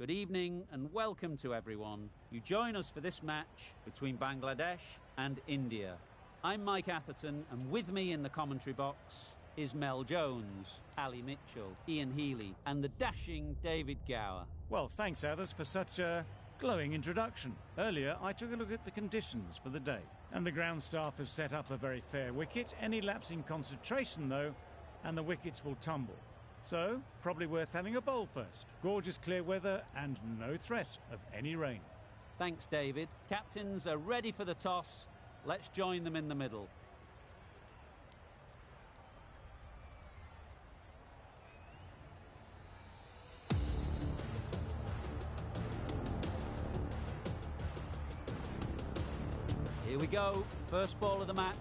Good evening and welcome to everyone. You join us for this match between Bangladesh and India. I'm Mike Atherton, and with me in the commentary box is Mel Jones, Ali Mitchell, Ian Healy and the dashing David Gower. Well, thanks, Athers, for such a glowing introduction. Earlier, I took a look at the conditions for the day, and the ground staff have set up a very fair wicket. Any lapse in concentration, though, and the wickets will tumble. So, probably worth having a bowl first. Gorgeous clear weather and no threat of any rain. Thanks, David. Captains are ready for the toss. Let's join them in the middle. Here we go. First ball of the match.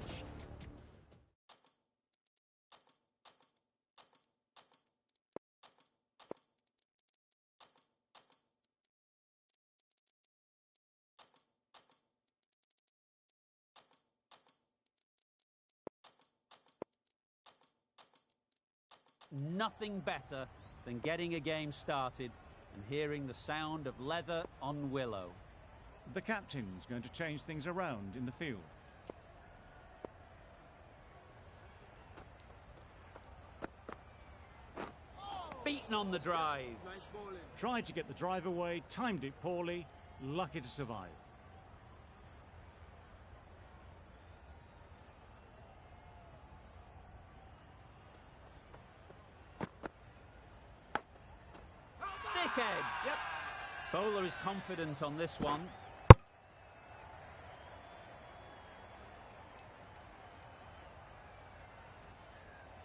Nothing better than getting a game started and hearing the sound of leather on willow. The captain's going to change things around in the field. Beaten on the drive. Tried to get the drive away, timed it poorly, lucky to survive. Thick edge. Yep. Bowler is confident on this one.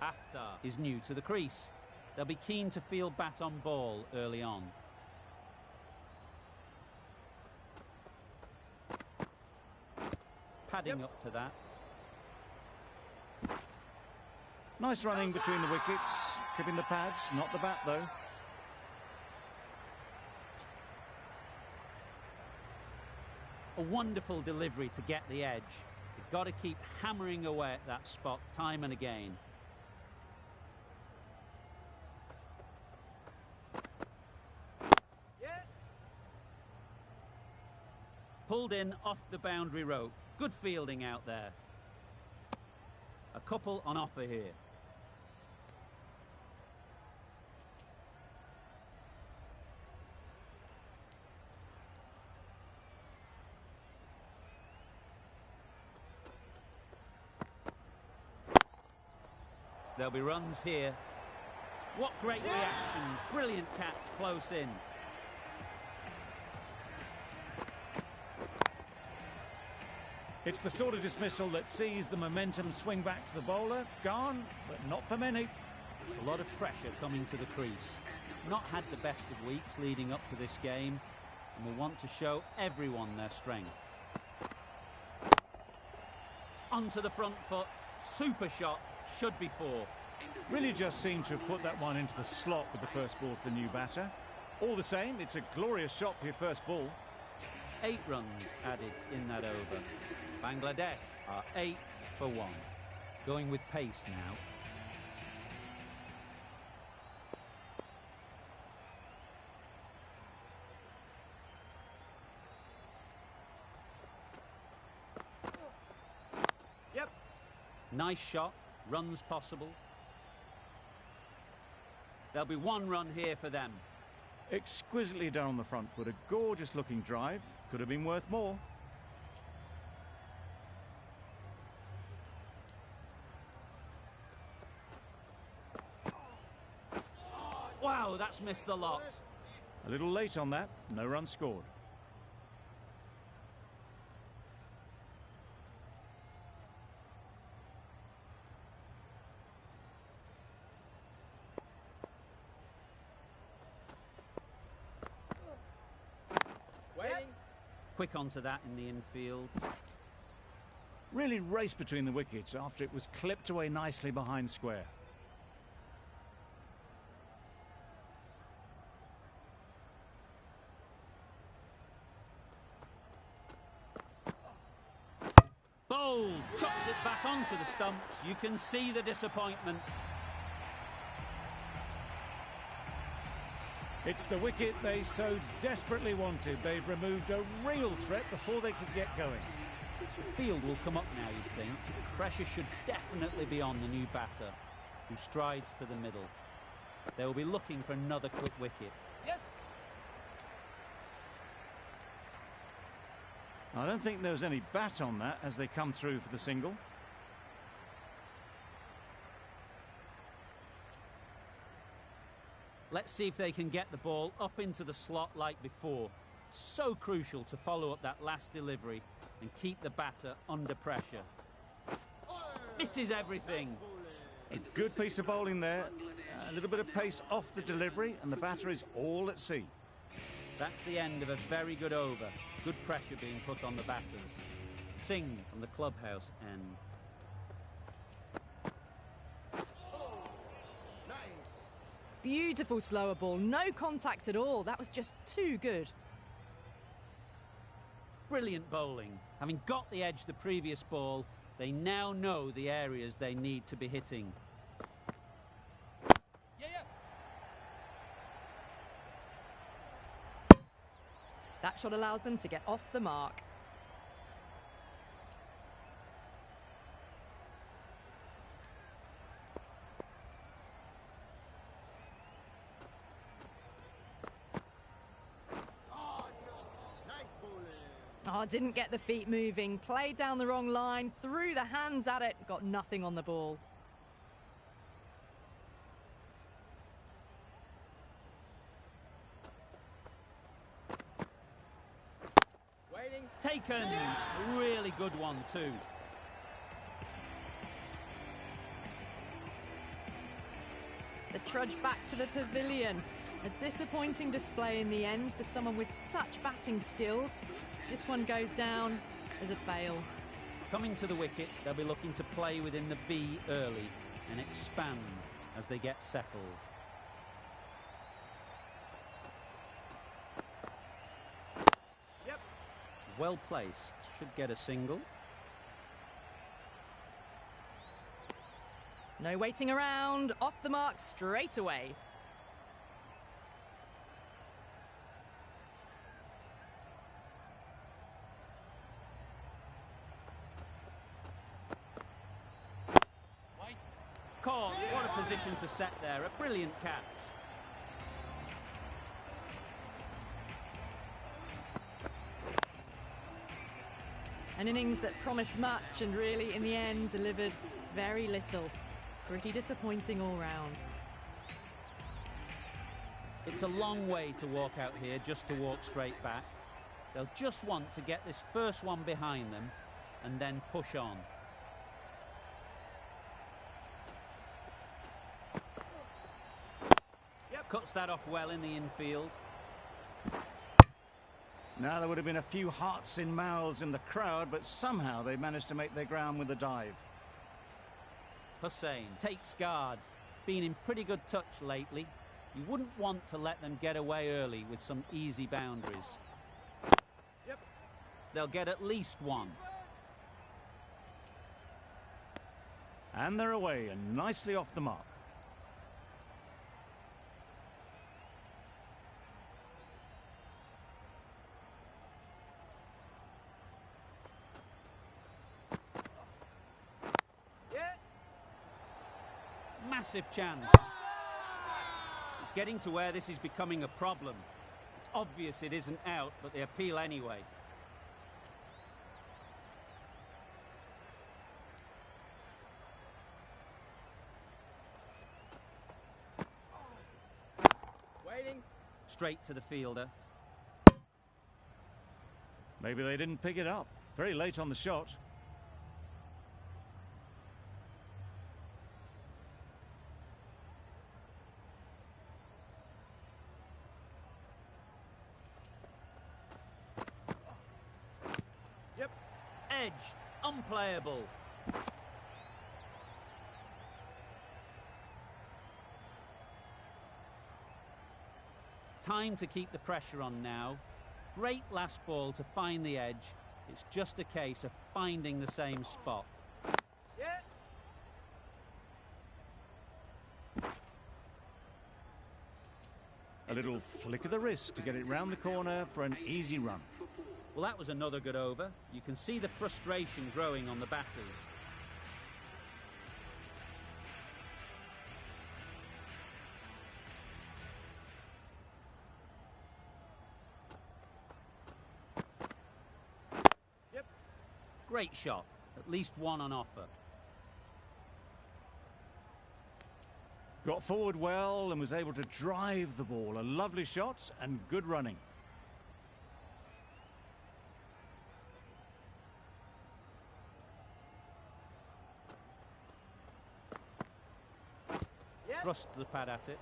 Akhtar is new to the crease. They'll be keen to field bat on ball early on. Padding up to that. Nice running between the wickets, clipping the pads, not the bat though. A wonderful delivery to get the edge. You've got to keep hammering away at that spot time and again. Yeah. Pulled in off the boundary rope. Good fielding out there. A couple on offer here. There'll be runs here. What great reaction. Brilliant catch close in. It's the sort of dismissal that sees the momentum swing back to the bowler. Gone, but not for many. A lot of pressure coming to the crease. Not had the best of weeks leading up to this game, and will want to show everyone their strength. Onto the front foot. Super shot. Should be four. Really just seemed to have put that one into the slot with the first ball to the new batter. All the same, it's a glorious shot for your first ball. 8 runs added in that over. Bangladesh are 8 for 1. Going with pace now. Yep. Nice shot. Runs possible. There'll be 1 run here for them. Exquisitely done on the front foot. A gorgeous looking drive. Could have been worth more. Wow, that's missed the lot. A little late on that. No run scored. Quick onto that in the infield. Really raced between the wickets after it was clipped away nicely behind square. Bowled, chops it back onto the stumps. You can see the disappointment. It's the wicket they so desperately wanted. They've removed a real threat before they could get going. The field will come up now, you'd think. Pressure should definitely be on the new batter, who strides to the middle. They will be looking for another quick wicket. Yes. I don't think there was any bat on that as they come through for the single. Let's see if they can get the ball up into the slot like before. So crucial to follow up that last delivery and keep the batter under pressure. Misses everything. A good piece of bowling there. A little bit of pace off the delivery and the batter is all at sea. That's the end of a very good over. Good pressure being put on the batters. Sing from the clubhouse end. Beautiful slower ball, no contact at all. That was just too good. Brilliant bowling. Having got the edge the previous ball, they now know the areas they need to be hitting. That shot allows them to get off the mark. Oh, didn't get the feet moving, played down the wrong line, threw the hands at it, got nothing on the ball. Waiting. Taken! A really good one too. The trudge back to the pavilion. A disappointing display in the end for someone with such batting skills. This one goes down as a fail. Coming to the wicket, they'll be looking to play within the V early and expand as they get settled. Yep. Well placed, should get a single. No waiting around, off the mark straight away. Caught, what a position to set there, a brilliant catch. An innings that promised much and really, in the end, delivered very little. Pretty disappointing all round. It's a long way to walk out here just to walk straight back. They'll just want to get this first one behind them and then push on. Cuts that off well in the infield. Now there would have been a few hearts in mouths in the crowd, but somehow they managed to make their ground with a dive. Hussain takes guard. Been in pretty good touch lately. You wouldn't want to let them get away early with some easy boundaries. Yep. They'll get at least one. And they're away and nicely off the mark. Massive chance. It's getting to where this is becoming a problem. It's obvious it isn't out, but they appeal anyway. Waiting. Straight to the fielder. Maybe they didn't pick it up. Very late on the shot. Edged, unplayable. Time to keep the pressure on now. Great last ball to find the edge. It's just a case of finding the same spot. Yeah. A little flick of the wrist to get it round the corner for an easy run. Well, that was another good over. You can see the frustration growing on the batters. Yep. Great shot. At least one on offer. Got forward well and was able to drive the ball. A lovely shot and good running. Yep. Thrust the pad at it.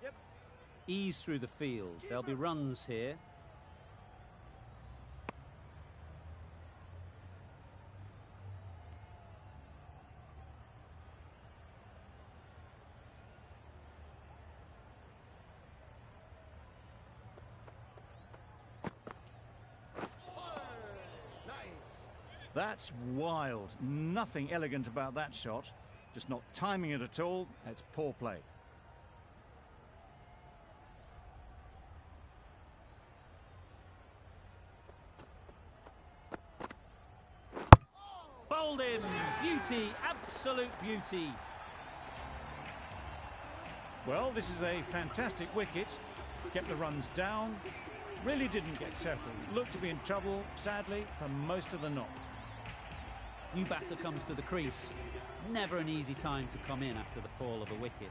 Yep. Ease through the field. There'll be runs here. That's wild. Nothing elegant about that shot. Just not timing it at all. It's poor play. Bowled in. Beauty. Absolute beauty. Well, this is a fantastic wicket. Kept the runs down. Really didn't get settled. Looked to be in trouble, sadly, for most of the knock. New batter comes to the crease. Never an easy time to come in after the fall of a wicket.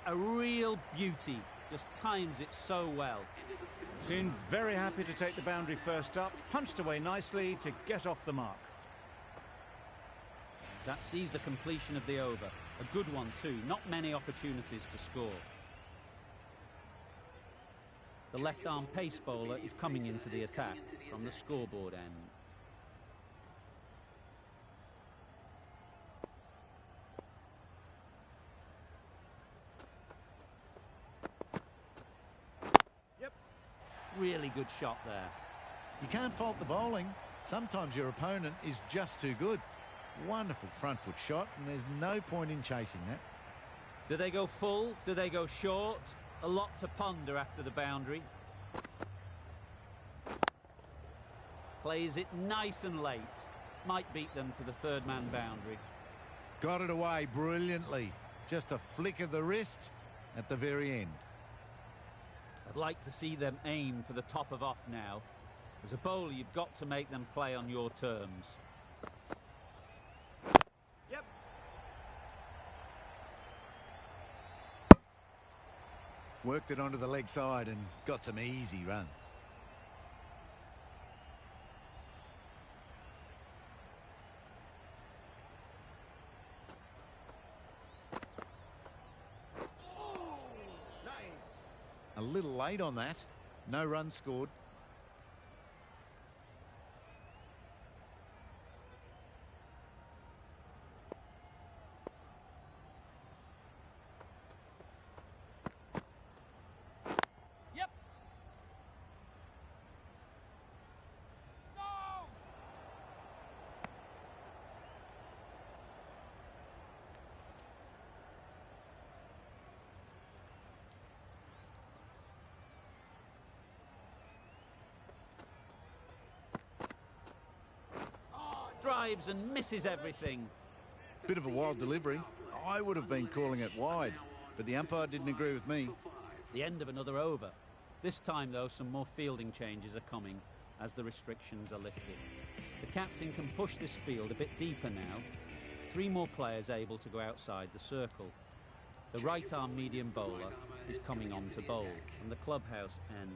A real beauty. Just times it so well. Seemed very happy to take the boundary first up. Punched away nicely to get off the mark. That sees the completion of the over. A good one too. Not many opportunities to score. The left-arm pace bowler is coming into the attack from the scoreboard end. Yep. Really good shot there. You can't fault the bowling. Sometimes your opponent is just too good. Wonderful front foot shot, and there's no point in chasing that. Do they go full? Do they go short? A lot to ponder after the boundary. Plays it nice and late. Might beat them to the third man boundary. Got it away brilliantly. Just a flick of the wrist at the very end. I'd like to see them aim for the top of off now. As a bowler, you've got to make them play on your terms. Yep. Worked it onto the leg side and got some easy runs. A little late on that. No runs scored. Yep. No! Drives and misses everything. Bit of a wild delivery. I would have been calling it wide, but the umpire didn't agree with me. The end of another over. This time, though, some more fielding changes are coming as the restrictions are lifted. The captain can push this field a bit deeper now. 3 more players able to go outside the circle. The right-arm medium bowler is coming on to bowl from the clubhouse end.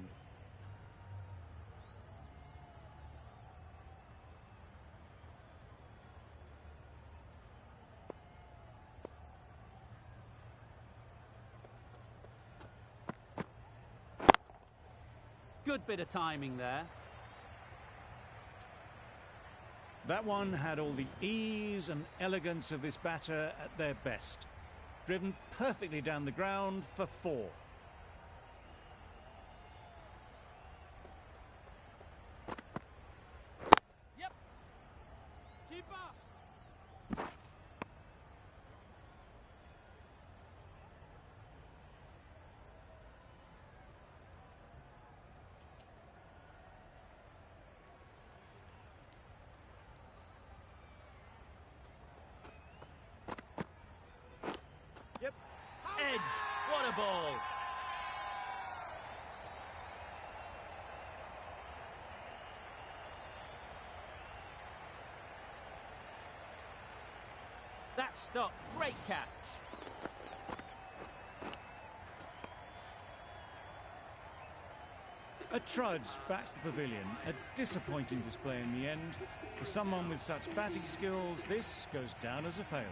Good bit of timing there. That one had all the ease and elegance of this batter at their best. Driven perfectly down the ground for 4. Yep. Keeper. Yep. Edge. What a ball. That stop. Great catch. A trudge back to the pavilion. A disappointing display in the end. For someone with such batting skills, this goes down as a fail.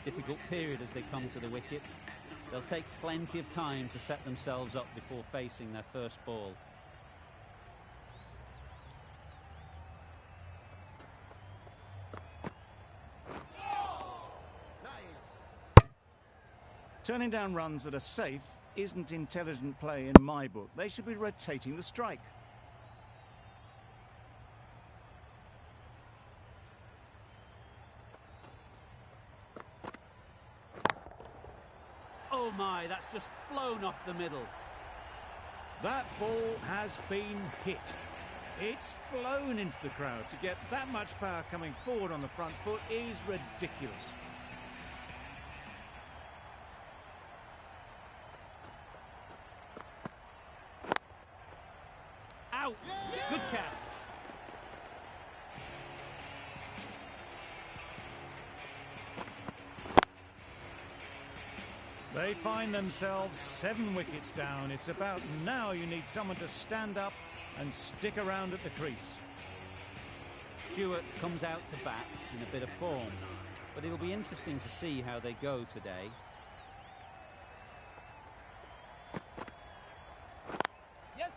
Difficult period as they come to the wicket. They'll take plenty of time to set themselves up before facing their first ball. Turning down runs that are safe isn't intelligent play in my book. They should be rotating the strike. Oh my, that's just flown off the middle. That ball has been hit. It's flown into the crowd. To get that much power coming forward on the front foot is ridiculous. Out. Good catch. They find themselves 7 wickets down. It's about now you need someone to stand up and stick around at the crease. Stewart comes out to bat in a bit of form, but it'll be interesting to see how they go today. Yes.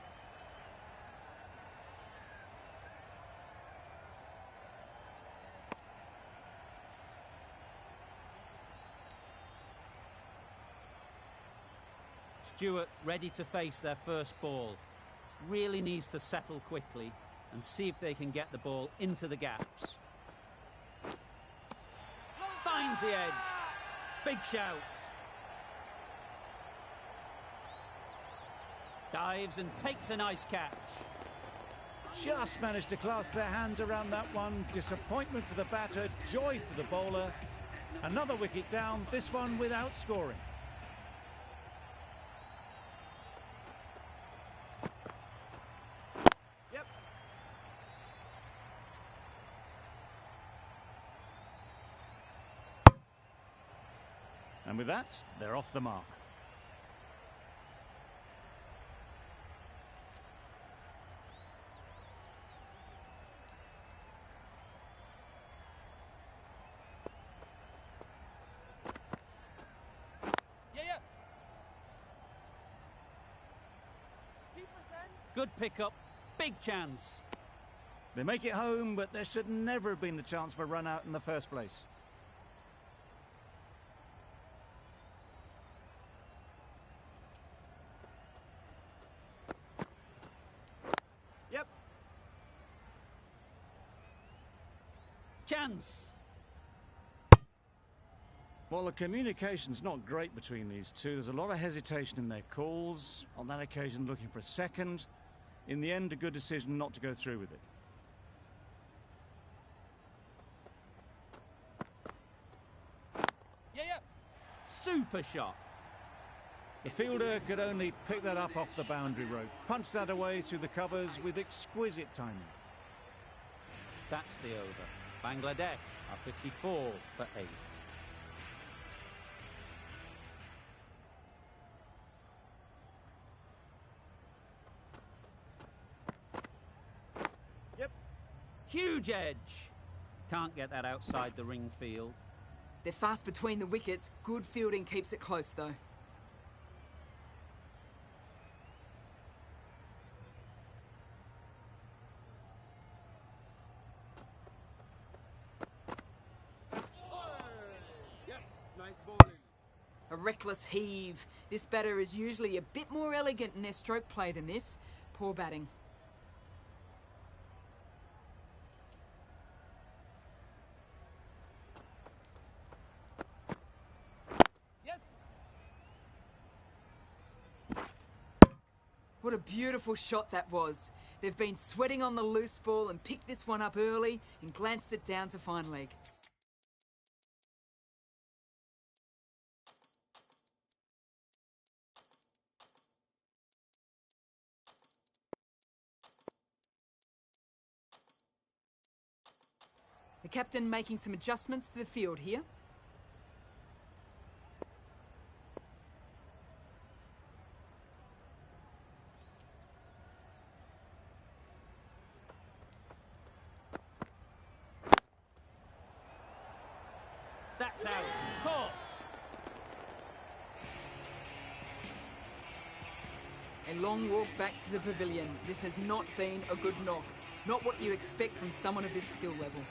Stewart ready to face their first ball. Really needs to settle quickly and see if they can get the ball into the gaps. Finds the edge. Big shout. Dives and takes a nice catch. Just managed to clasp their hands around that one. Disappointment for the batter, joy for the bowler. Another wicket down, this one without scoring. Yep. And with that, they're off the mark. Yeah. Keeper's end. Good pickup. Big chance. They make it home, but there should never have been the chance for a run out in the first place. Yep. Chance. Well, the communication's not great between these two. There's a lot of hesitation in their calls. On that occasion, looking for a second. In the end, a good decision not to go through with it. Yeah. Super shot. The fielder could only pick that up off the boundary rope. Punch that away through the covers with exquisite timing. That's the over. Bangladesh are 54 for 8. Yep. Huge edge. Can't get that outside the ring field. They're fast between the wickets. Good fielding keeps it close, though. A reckless heave. This batter is usually a bit more elegant in their stroke play than this. Poor batting. Yes. What a beautiful shot that was. They've been sweating on the loose ball and picked this one up early and glanced it down to fine leg. The captain making some adjustments to the field here. That's out. Caught. A long walk back to the pavilion. This has not been a good knock. Not what you expect from someone of this skill level.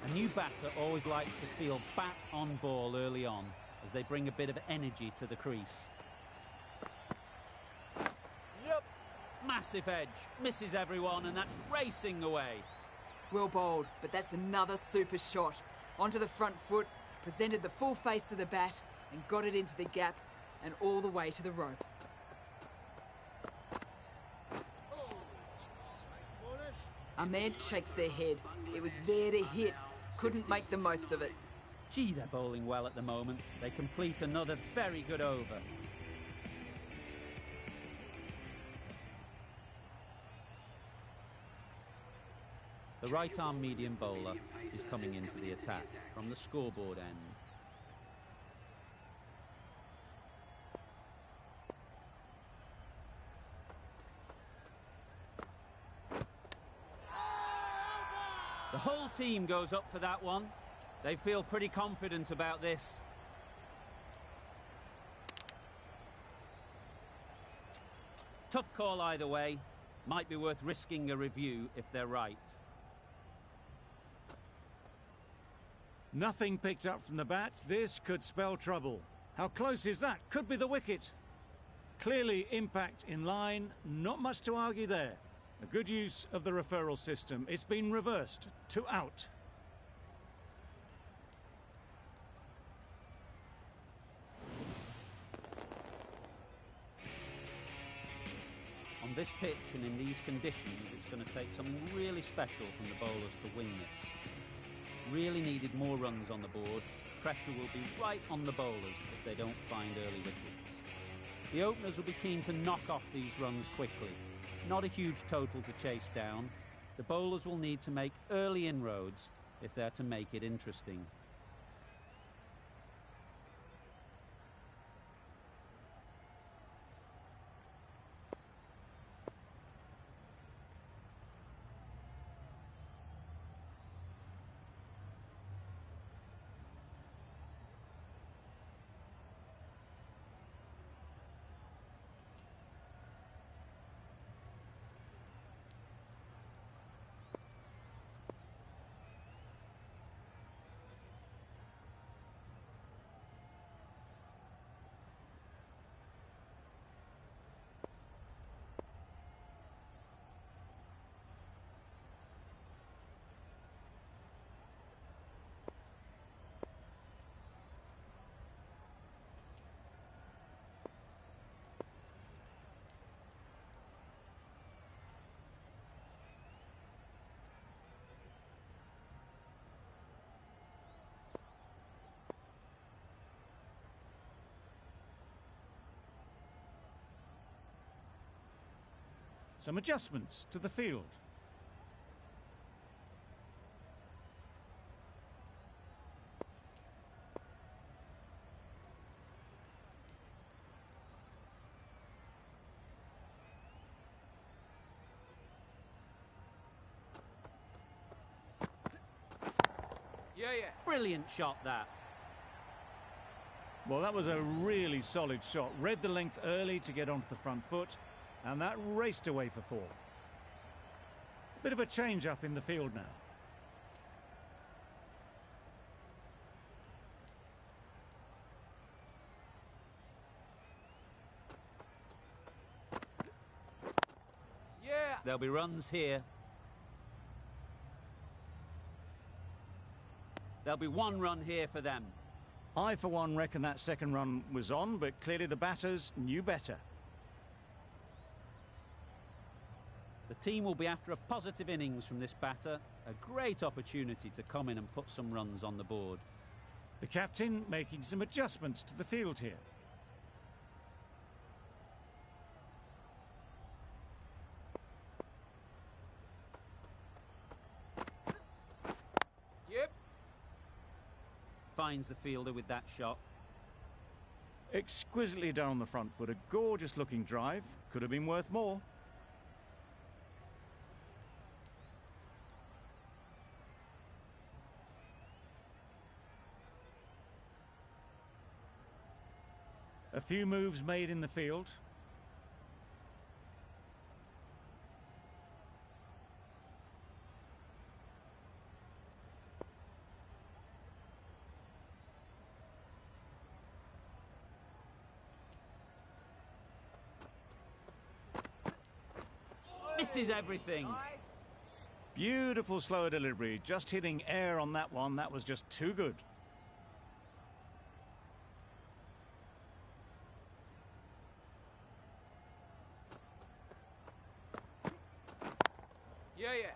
A new batter always likes to feel bat on ball early on as they bring a bit of energy to the crease. Yep. Massive edge, misses everyone, and that's racing away. Well bowled, but that's another super shot. Onto the front foot, presented the full face of the bat and got it into the gap and all the way to the rope. Ahmed shakes their head. It was there to hit. Couldn't make the most of it. Gee, they're bowling well at the moment. They complete another very good over. The right-arm medium bowler is coming into the attack from the scoreboard end. The whole team goes up for that one. They feel pretty confident about this. Tough call either way. Might be worth risking a review if they're right. Nothing picked up from the bat. This could spell trouble. How close is that? Could be the wicket. Clearly impact in line. Not much to argue there. A good use of the referral system. It's been reversed to out. On this pitch and in these conditions, it's going to take something really special from the bowlers to win this. Really needed more runs on the board. Pressure will be right on the bowlers if they don't find early wickets. The openers will be keen to knock off these runs quickly. Not a huge total to chase down. The bowlers will need to make early inroads if they're to make it interesting. Some adjustments to the field. Yeah. Brilliant shot that. Well, that was a really solid shot. Read the length early to get onto the front foot, and that raced away for 4. Bit of a change-up in the field now. Yeah. There'll be runs here. There'll be 1 run here for them. I, for one, reckon that second run was on, but clearly the batters knew better. The team will be after a positive innings from this batter. A great opportunity to come in and put some runs on the board. The captain making some adjustments to the field here. Yep. Finds the fielder with that shot. Exquisitely done on the front foot. A gorgeous looking drive. Could have been worth more. A few moves made in the field. Misses everything. Beautiful slower delivery. Just hitting air on that one. That was just too good. Yeah.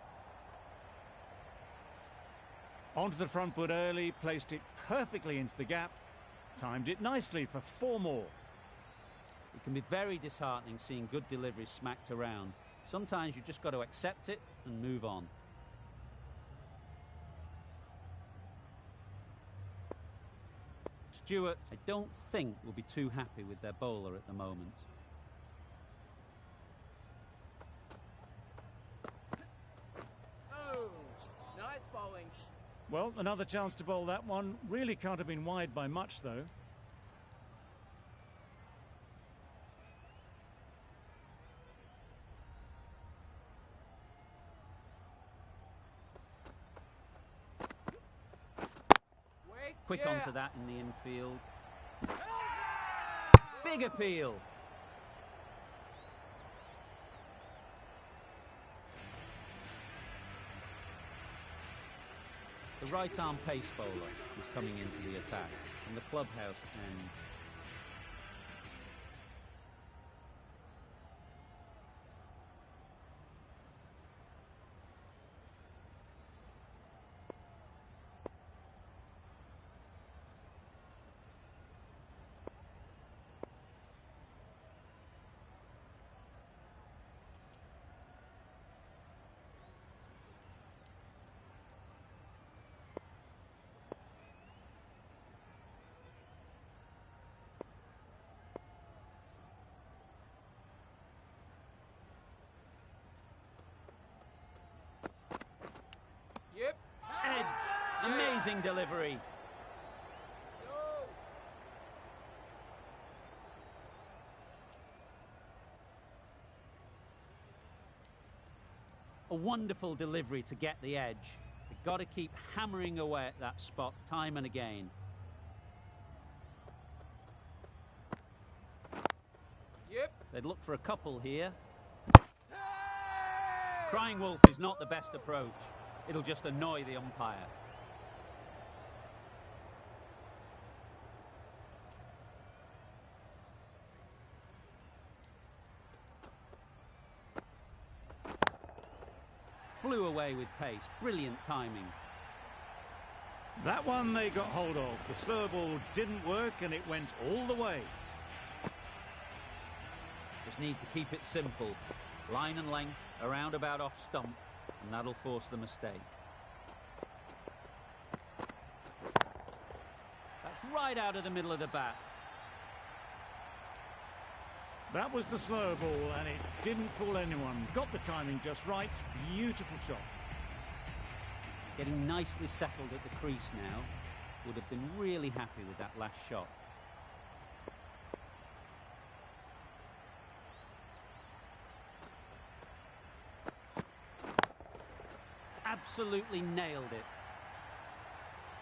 Onto the front foot early, placed it perfectly into the gap, timed it nicely for 4 more. It can be very disheartening seeing good deliveries smacked around. Sometimes you just got to accept it and move on. Stewart, I don't think, will be too happy with their bowler at the moment. Oh, nice bowling. Well, another chance to bowl that one. Really can't have been wide by much, though. Quick onto that in the infield. Big appeal. The right-arm pace bowler is coming into the attack from the clubhouse end. Yep. Edge. Amazing delivery. Go. A wonderful delivery to get the edge. They've got to keep hammering away at that spot time and again. Yep. They'd look for a couple here. Hey! Crying wolf is not the best approach. It'll just annoy the umpire. Flew away with pace. Brilliant timing. That one they got hold of. The slow ball didn't work and it went all the way. Just need to keep it simple. Line and length, around about off stump, and that'll force the mistake. That's right out of the middle of the bat. That was the slow ball and it didn't fool anyone. Got the timing just right. Beautiful shot. Getting nicely settled at the crease now. Would have been really happy with that last shot. absolutely nailed it.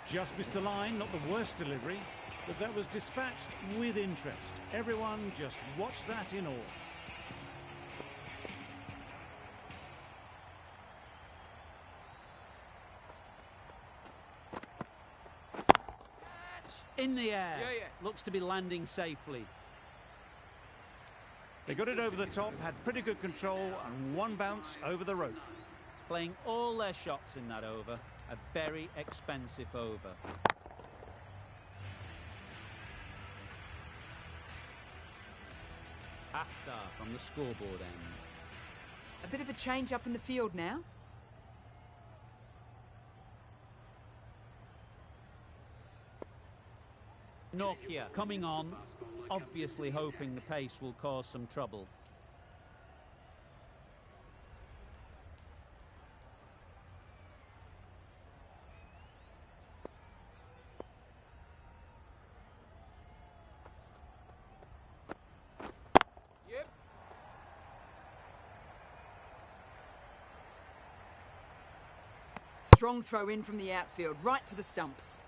Just missed the line, not the worst delivery, but that was dispatched with interest. Everyone just watched that in awe. In the air. Yeah. Looks to be landing safely. They got it over the top, had pretty good control, and one bounce over the rope. Playing all their shots in that over. A very expensive over. Akhtar from the scoreboard end. A bit of a change up in the field now. Nokia coming on, obviously hoping the pace will cause some trouble. Yep. Strong throw in from the outfield, right to the stumps.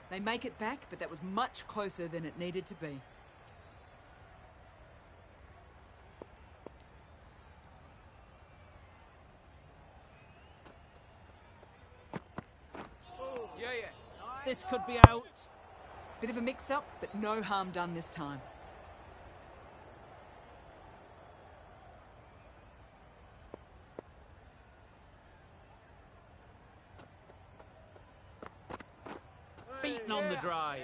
They make it back, but that was much closer than it needed to be. Yeah. This could be out. Bit of a mix-up, but no harm done this time. Beaten on the drive.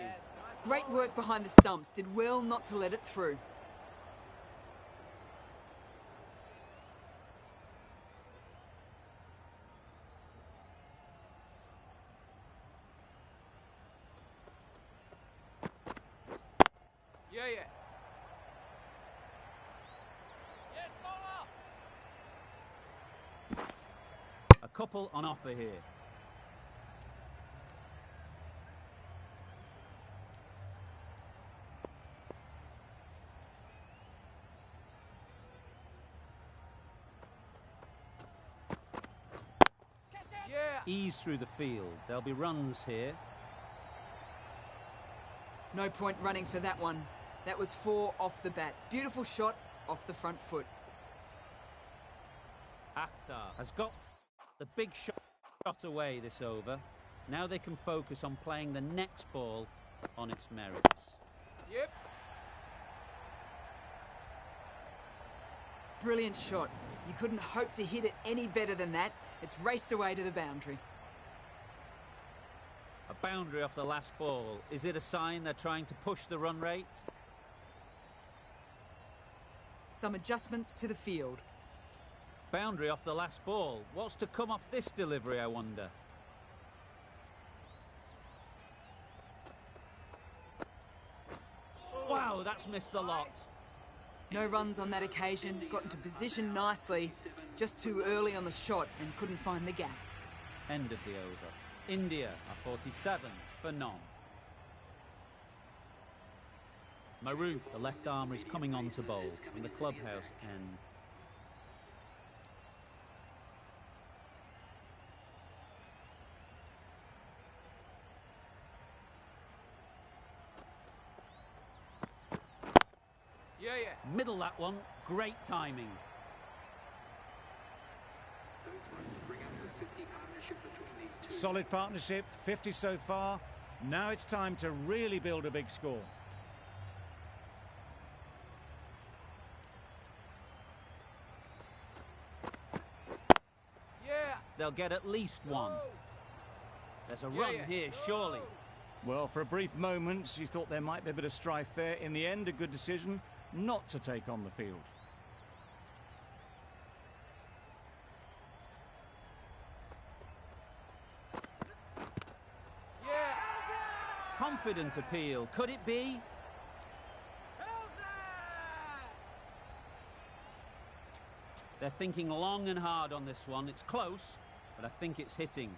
Great work behind the stumps. Did well not to let it through. Yeah. A couple on offer here. Yeah. Ease through the field. There'll be runs here. No point running for that one. That was 4 off the bat. Beautiful shot off the front foot. Akhtar has got the big shot away this over. Now they can focus on playing the next ball on its merits. Yep. Brilliant shot. You couldn't hope to hit it any better than that. It's raced away to the boundary. A boundary off the last ball. Is it a sign they're trying to push the run rate? Some adjustments to the field. Boundary off the last ball. What's to come off this delivery, I wonder? Wow, that's missed the lot. No runs on that occasion. Got into position nicely. Just too early on the shot and couldn't find the gap. End of the over. India are 47 for none. Maroof, the left armour, is coming on to bowl in the clubhouse end. Yeah. Middle that one. Great timing. Solid partnership, 50 so far. Now it's time to really build a big score. Yeah. They'll get at least one. There's a run here, surely. Well, for a brief moment, you thought there might be a bit of strife there. In the end, a good decision not to take on the field. Yeah. Confident appeal. Could it be? They're thinking long and hard on this one. It's close, but I think it's hitting.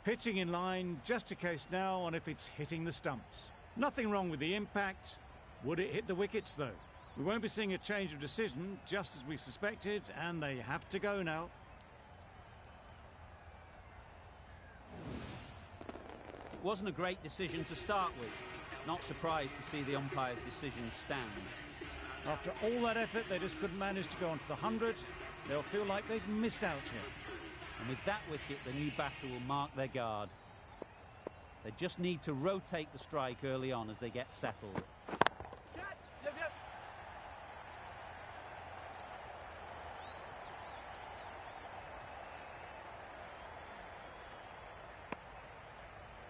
Pitching in line, just a case now on if it's hitting the stumps. Nothing wrong with the impact. Would it hit the wickets, though? We won't be seeing a change of decision, just as we suspected, and they have to go now. It wasn't a great decision to start with. Not surprised to see the umpire's decision stand. After all that effort, they just couldn't manage to go onto the 100. They'll feel like they've missed out here. And with that wicket, the new batter will mark their guard. They just need to rotate the strike early on as they get settled. Catch! Yep, yep.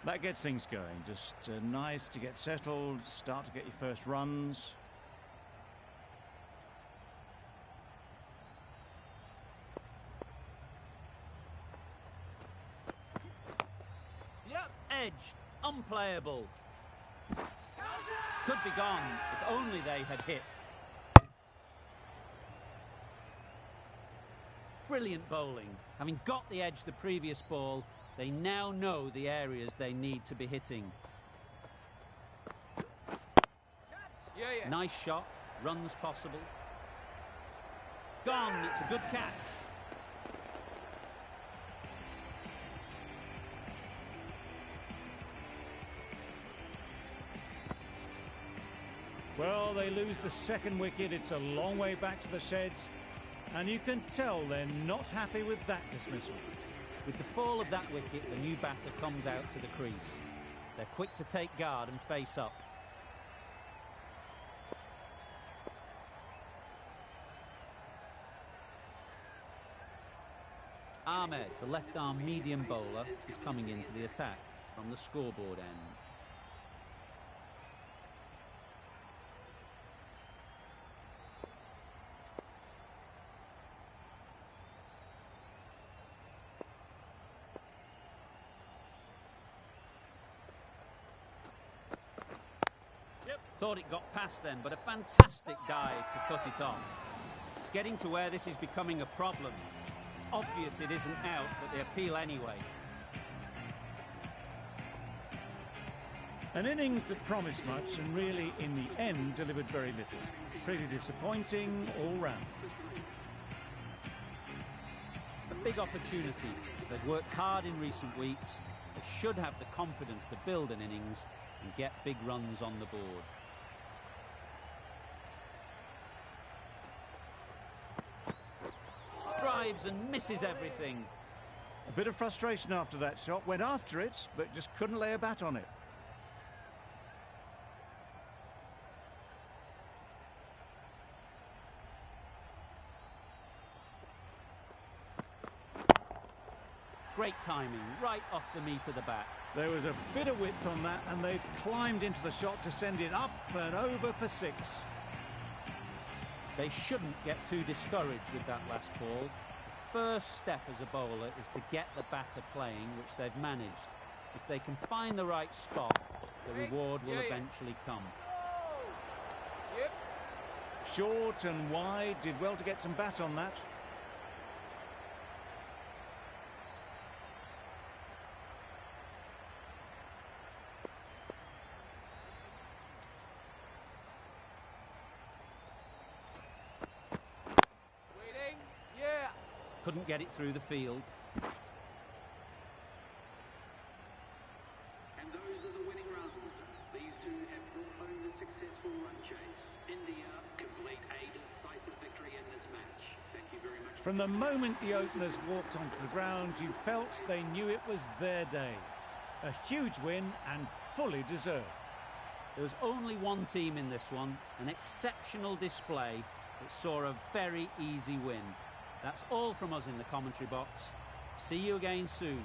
That gets things going. Just nice to get settled, start to get your first runs. Yep. Edged, unplayable. Could be gone if only they had hit. Brilliant bowling. Having got the edge the previous ball, they now know the areas they need to be hitting. Yeah, yeah. Nice shot, runs possible. Gone, it's a good catch. Well, they lose the second wicket. It's a long way back to the sheds. And you can tell they're not happy with that dismissal. With the fall of that wicket, the new batter comes out to the crease. They're quick to take guard and face up. Ahmed, the left-arm medium bowler, is coming into the attack from the scoreboard end. Thought it got past them, but a fantastic dive to cut it off. It's getting to where this is becoming a problem. It's obvious it isn't out, but they appeal anyway. An innings that promised much and really, in the end, delivered very little. Pretty disappointing all round. A big opportunity. They've worked hard in recent weeks. They should have the confidence to build an innings and get big runs on the board. Drives and misses everything. A bit of frustration after that shot. Went after it, but just couldn't lay a bat on it. Great timing, right off the meat of the bat. There was a bit of width on that, and they've climbed into the shot to send it up and over for 6. They shouldn't get too discouraged with that last ball. The first step as a bowler is to get the batter playing, which they've managed. If they can find the right spot, the reward will eventually come. Yep. Short and wide, did well to get some bat on that. Waiting. Yeah. Couldn't get it through the field. And those are the winning runs. These two have brought home the successful run chase. India complete a decisive victory in this match. Thank you very much. From the moment the openers walked onto the ground, you felt they knew it was their day. A huge win and fully deserved. There was only one team in this one, an exceptional display that saw a very easy win. That's all from us in the commentary box. See you again soon.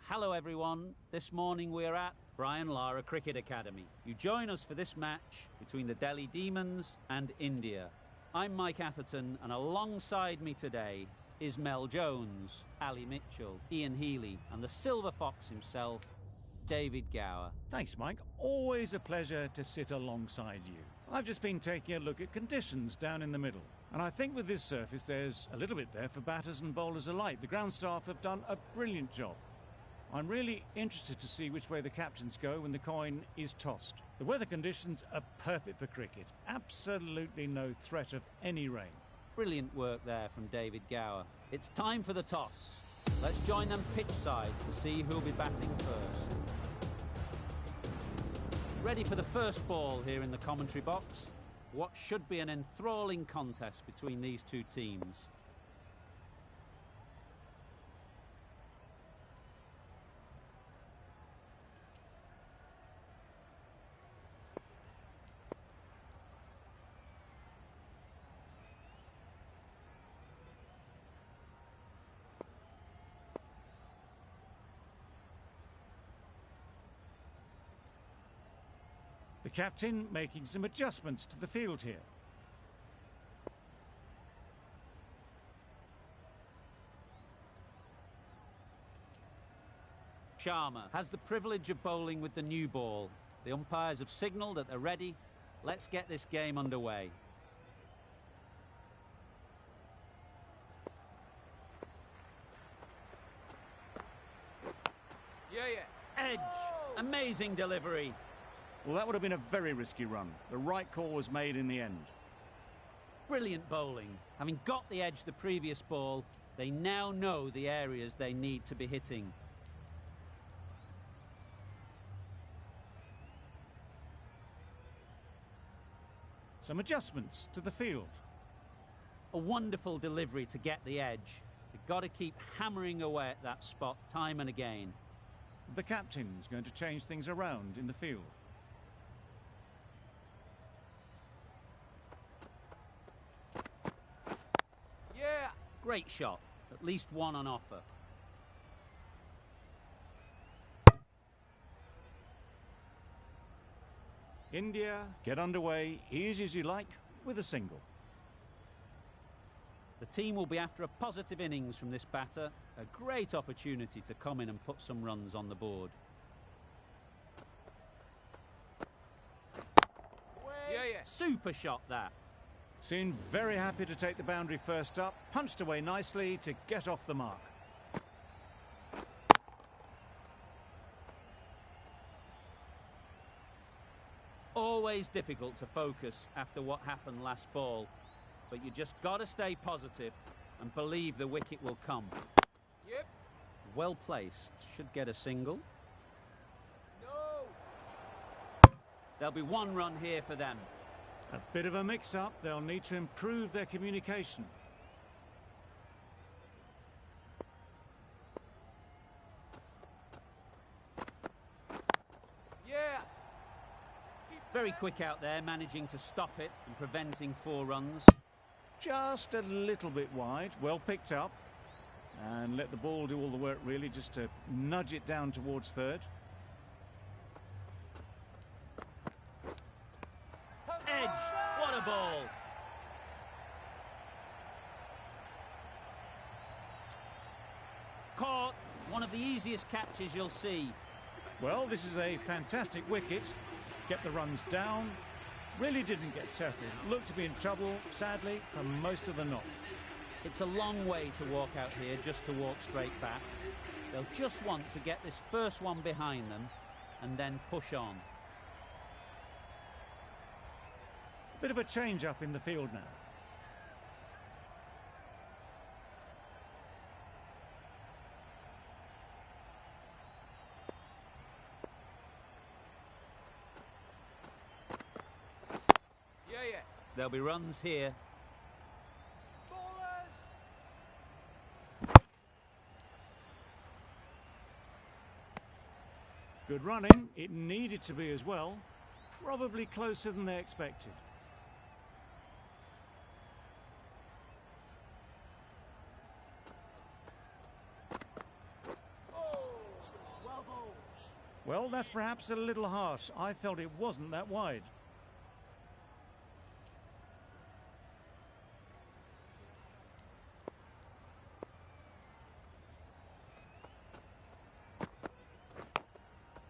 Hello everyone. This morning we're at Brian Lara Cricket Academy. You join us for this match between the Delhi Demons and India. I'm Mike Atherton, and alongside me today is Mel Jones, Ali Mitchell, Ian Healy and the Silver Fox himself, David Gower. Thanks, Mike. Always a pleasure to sit alongside you. I've just been taking a look at conditions down in the middle, and I think with this surface there's a little bit there for batters and bowlers alike. The ground staff have done a brilliant job. I'm really interested to see which way the captains go when the coin is tossed. The weather conditions are perfect for cricket. Absolutely no threat of any rain. Brilliant work there from David Gower. It's time for the toss. Let's join them pitch side to see who'll be batting first. Ready for the first ball here in the commentary box. What should be an enthralling contest between these two teams. The captain making some adjustments to the field here. Sharma has the privilege of bowling with the new ball. The umpires have signalled that they're ready. Let's get this game underway. Edge. Amazing delivery. Well, that would have been a very risky run. The right call was made in the end. Brilliant bowling. Having got the edge the previous ball, they now know the areas they need to be hitting. Some adjustments to the field. A wonderful delivery to get the edge. They've got to keep hammering away at that spot time and again. The captain's going to change things around in the field. Great shot. At least one on offer. India get underway easy as you like with a single. The team will be after a positive innings from this batter. A great opportunity to come in and put some runs on the board. Super shot that. Seemed very happy to take the boundary first up, punched away nicely to get off the mark. Always difficult to focus after what happened last ball, but you just got to stay positive and believe the wicket will come. Yep. Well placed, should get a single. No. There'll be one run here for them. A bit of a mix-up. They'll need to improve their communication. Very quick out there, managing to stop it and preventing 4 runs. Just a little bit wide. Well picked up. And let the ball do all the work, really, just to nudge it down towards third. Edge! What a ball! Caught. One of the easiest catches you'll see. Well, this is a fantastic wicket. Kept the runs down. Really didn't get settled. Looked to be in trouble, sadly, for most of the knock. It's a long way to walk out here just to walk straight back. They'll just want to get this first one behind them and then push on. Bit of a change up in the field now. There'll be runs here. Good running. It needed to be as well. Probably closer than they expected. Well, that's perhaps a little harsh. I felt it wasn't that wide.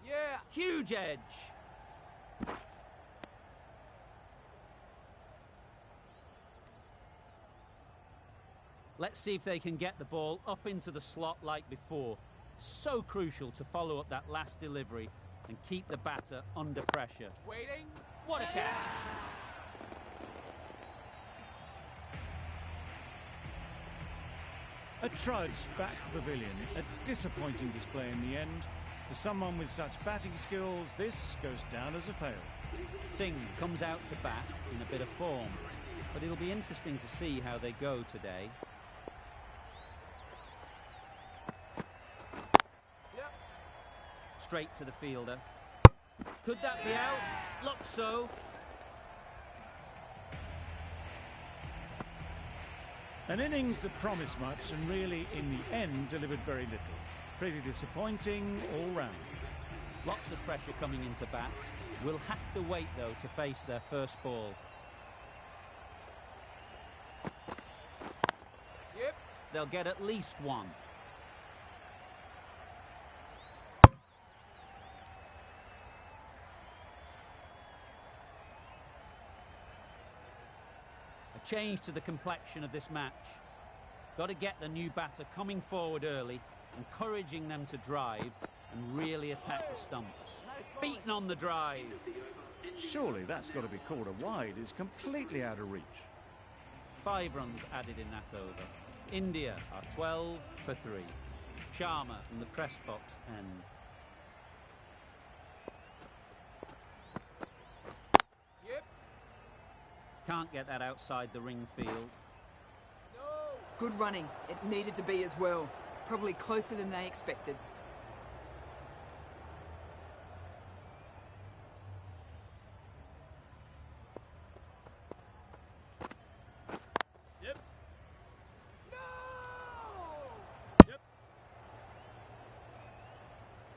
Yeah. Huge edge. Let's see if they can get the ball up into the slot like before. So crucial to follow up that last delivery and keep the batter under pressure. Waiting. What a catch! A trudge back to the pavilion. A disappointing display in the end. For someone with such batting skills, this goes down as a fail. Singh comes out to bat in a bit of form, but it'll be interesting to see how they go today. Yep. Straight to the fielder. Could that be out? Looks so. An innings that promised much and really, in the end, delivered very little. Pretty disappointing all round. Lots of pressure coming into bat. Will have to wait, though, to face their first ball. Yep. They'll get at least one. A change to the complexion of this match. Got to get the new batter coming forward early, encouraging them to drive and really attack the stumps. Beaten on the drive. Surely that's got to be called a wide. It's completely out of reach. 5 runs added in that over. India are 12 for 3. Sharma from the press box end. Yep. Can't get that outside the ring field. No. Good running. It needed to be as well. Probably closer than they expected. Yep. No. Yep.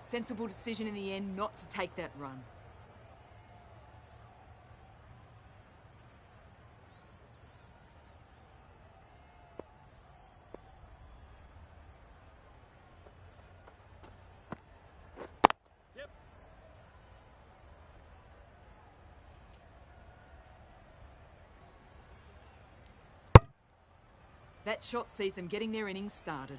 Sensible decision in the end not to take that run. Yep. That shot sees them getting their innings started.